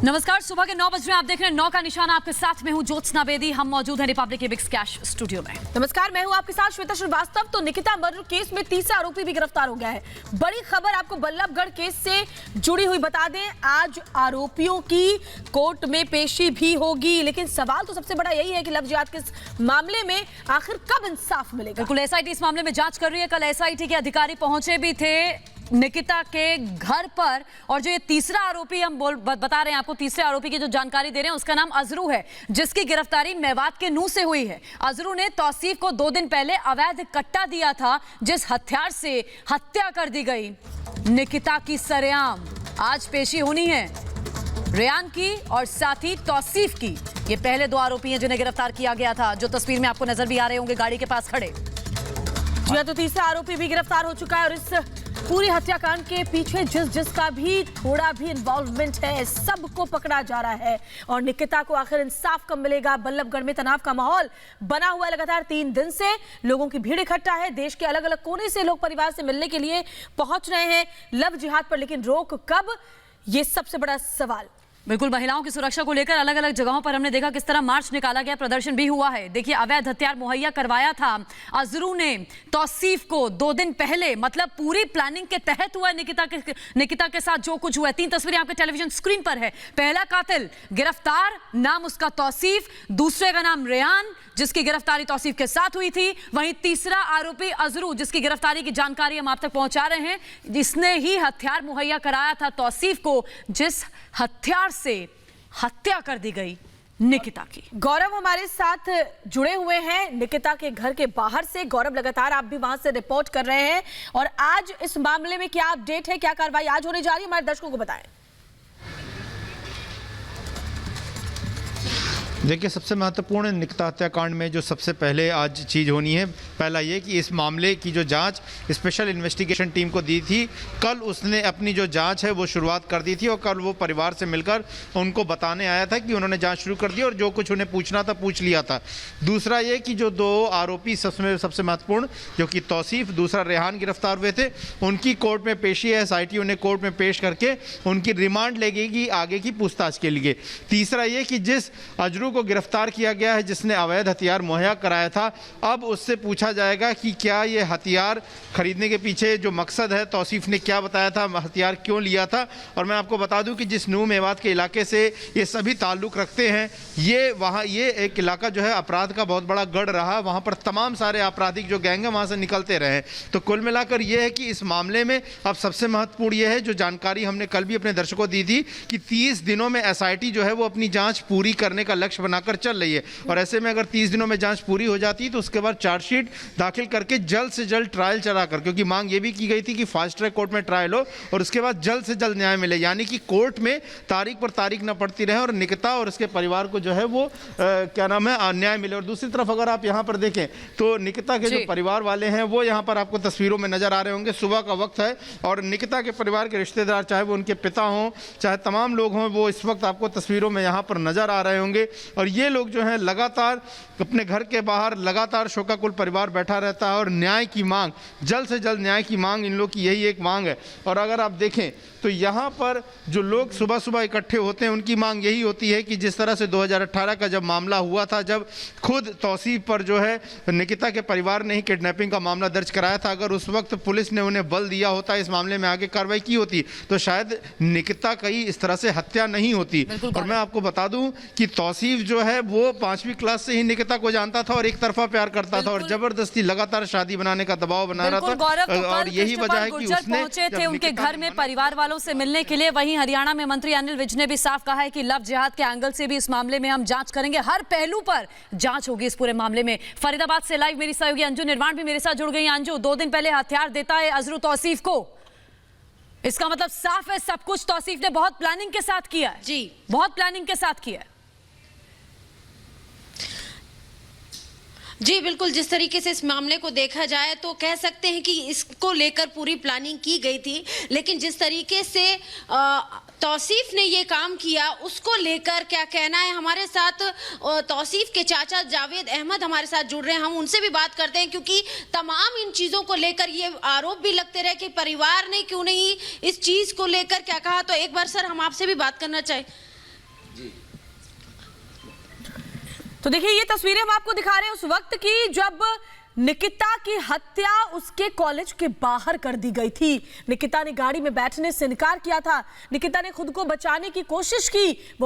नमस्कार, सुबह के 9 बज रहे हैं। आप देख रहे हैं 9 का निशाना। आपके साथ में हूं ज्योत्सना बेदी। हम मौजूद हैं रिपब्लिक बिग कैश स्टूडियो में। नमस्कार, मैं हूं आपके साथ श्वेता श्रीवास्तव। तो निकिता मर्डर केस में तीसरा आरोपी भी गिरफ्तार हो गया है। बड़ी खबर आपको बल्लभगढ़ केस से जुड़ी हुई बता दें, आज आरोपियों की कोर्ट में पेशी भी होगी। लेकिन सवाल तो सबसे बड़ा यही है कि लव जिहाद के मामले में आखिर कब इंसाफ मिलेगा। बिल्कुल, एसआईटी इस मामले में जांच कर रही है। कल एसआईटी के अधिकारी पहुंचे भी थे निकिता के घर पर। और जो ये तीसरा आरोपी हम बता रहे हैं आपको, तीसरे आरोपी की जो जानकारी दे रहे हैं उसका नाम अजरू है, जिसकी गिरफ्तारी मेवात के नूह से हुई है। अजरू ने तौसीफ को 2 दिन पहले अवैध कट्टा दिया था, जिस हथियार से हत्या कर दी गई निकिता की सरेआम। आज पेशी होनी है रेयान की और साथ ही तौसीफ की। ये पहले 2 आरोपी हैं जिन्हें गिरफ्तार किया गया था, जो तस्वीर में आपको नजर भी आ रहे होंगे गाड़ी के पास खड़े। तो तीसरा आरोपी भी गिरफ्तार हो चुका है और इस पूरी हत्याकांड के पीछे जिसका भी थोड़ा भी इन्वॉल्वमेंट है, सबको पकड़ा जा रहा है। और निकिता को आखिर इंसाफ कब मिलेगा। बल्लभगढ़ में तनाव का माहौल बना हुआ है। लगातार 3 दिन से लोगों की भीड़ इकट्ठा है। देश के अलग अलग कोने से लोग परिवार से मिलने के लिए पहुंच रहे हैं लव जिहाद पर। लेकिन रोक कब, ये सबसे बड़ा सवाल। बिल्कुल, महिलाओं की सुरक्षा को लेकर अलग अलग जगहों पर हमने देखा किस तरह मार्च निकाला गया, प्रदर्शन भी हुआ है। देखिए, अवैध हथियार मुहैया करवाया था अजरू ने तौसीफ को 2 दिन पहले, मतलब पूरी प्लानिंग के तहत हुआ निकिता के साथ जो कुछ हुआ है। 3 तस्वीरें आपके टेलीविजन स्क्रीन पर है। पहला कातिल गिरफ्तार, नाम उसका तौसीफ, दूसरे का नाम रेयान, जिसकी गिरफ्तारी तौसीफ के साथ हुई थी। वहीं तीसरा आरोपी अजरू, जिसकी गिरफ्तारी की जानकारी हम आप तक पहुंचा रहे हैं, जिसने ही हथियार मुहैया कराया था तौसीफ को, जिस हथियार से हत्या कर दी गई निकिता की। गौरव हमारे साथ जुड़े हुए हैं निकिता के घर के बाहर से। गौरव, लगातार आप भी वहां से रिपोर्ट कर रहे हैं और आज इस मामले में क्या अपडेट है, क्या कार्रवाई आज होने जा रही है, हमारे दर्शकों को बताएं। देखिए, सबसे महत्वपूर्ण निकिता हत्याकांड में जो सबसे पहले आज चीज़ होनी है, पहला ये कि इस मामले की जो जांच स्पेशल इन्वेस्टिगेशन टीम को दी थी, कल उसने अपनी जो जांच है वो शुरुआत कर दी थी। और कल वो परिवार से मिलकर उनको बताने आया था कि उन्होंने जांच शुरू कर दी और जो कुछ उन्हें पूछना था पूछ लिया था। दूसरा ये कि जो 2 आरोपी सबसे महत्वपूर्ण, जो कि तौसीफ, दूसरा रेहान गिरफ्तार हुए थे, उनकी कोर्ट में पेशी है। एसआईटी उन्हें कोर्ट में पेश करके उनकी रिमांड लेगी आगे की पूछताछ के लिए। तीसरा ये कि जिस अजरू को गिरफ्तार किया गया है, जिसने अवैध हथियार मुहैया कराया था, अब उससे पूछा जाएगा कि क्या ये हथियार खरीदने के पीछे जो मकसद है, तौसीफ ने क्या बताया था, हथियार क्यों लिया था। और मैं आपको बता दूं कि जिस नूह मेवात के इलाके से ये सभी ताल्लुक रखते हैं, ये एक इलाका जो है अपराध का बहुत बड़ा गढ़ रहा। वहाँ पर तमाम सारे आपराधिक जो गैंग है वहाँ से निकलते रहे। तो कुल मिलाकर ये है कि इस मामले में अब सबसे महत्वपूर्ण ये है, जो जानकारी हमने कल भी अपने दर्शकों को दी थी, कि 30 दिनों में एसआईटी जो है वो अपनी जाँच पूरी करने का लक्ष्य बनाकर चल रही है। और ऐसे में अगर 30 दिनों में जांच पूरी हो जाती है तो उसके बाद चार्जशीट दाखिल करके जल्द से जल्द ट्रायल चलाकर, क्योंकि मांग ये भी की गई थी कि फास्ट ट्रैक कोर्ट में ट्रायल हो और उसके बाद जल्द से जल्द न्याय मिले, यानी कि कोर्ट में तारीख पर तारीख न पड़ती रहे और निकिता और उसके परिवार को जो है वो न्याय मिले। और दूसरी तरफ अगर आप यहाँ पर देखें तो निकिता के जो परिवार वाले हैं वो यहाँ पर आपको तस्वीरों में नजर आ रहे होंगे। सुबह का वक्त है और निकिता के परिवार के रिश्तेदार, चाहे वो उनके पिता हों, चाहे तमाम लोग हों, वो इस वक्त आपको तस्वीरों में यहाँ पर नजर आ रहे होंगे। और ये लोग जो है लगातार अपने घर के बाहर लगातार शोकाकुल परिवार बैठा रहता है और न्याय की मांग, जल्द से जल्द न्याय की मांग, इन लोग की यही एक मांग है। और अगर आप देखें तो यहाँ पर जो लोग सुबह सुबह इकट्ठे होते हैं, उनकी मांग यही होती है कि जिस तरह से 2018 का जब मामला हुआ था, जब खुद तौसीफ पर जो है निकिता के परिवार ने ही किडनैपिंग का मामला दर्ज कराया था, अगर उस वक्त पुलिस ने उन्हें बल दिया होता, इस मामले में आगे कार्रवाई की होती, तो शायद निकिता की इस तरह से हत्या नहीं होती। और मैं आपको बता दूं कि तौसीफ जो है वो 5वीं क्लास से ही निकिता को जानता था और एक तरफा प्यार करता था और जबरदस्ती लगातार शादी बनाने का दबाव बना रहा था। और यही वजह है कि उसने पहुंचे थे उनके घर में परिवार वालों से मिलने के लिए। वहीं हरियाणा में मंत्री अनिल विज ने भी साफ कहा है कि लव जिहाद के एंगल से भी इस मामले में हम जांच करेंगे, हर पहलू पर जांच होगी इस पूरे मामले में। फरीदाबाद से लाइव मेरी सहयोगी अंजू निर्वाण भी मेरे साथ जुड़ गई। अंजू, 2 दिन पहले हथियार देता है अजरू तौसीफ को, इसका मतलब साफ है सब कुछ तौसीफ ने बहुत प्लानिंग के साथ किया है। जी, बहुत प्लानिंग के साथ किया है। जी बिल्कुल, जिस तरीके से इस मामले को देखा जाए तो कह सकते हैं कि इसको लेकर पूरी प्लानिंग की गई थी। लेकिन जिस तरीके से तौसीफ ने ये काम किया उसको लेकर क्या कहना है, हमारे साथ तौसीफ के चाचा जावेद अहमद हमारे साथ जुड़ रहे हैं, हम उनसे भी बात करते हैं क्योंकि तमाम इन चीज़ों को लेकर ये आरोप भी लगते रहे कि परिवार ने क्यों नहीं इस चीज़ को लेकर क्या कहा। तो एक बार सर हम आपसे भी बात करना चाहें तो देखिए ये तस्वीरें हम आपको दिखा रहे हैं उस वक्त की जब निकिता की हत्या उसके कॉलेज के बाहर कर दी गई थी। निकिता ने गाड़ी में बैठने से इनकार किया था। निकिता ने खुद को बचाने की कोशिश की। वो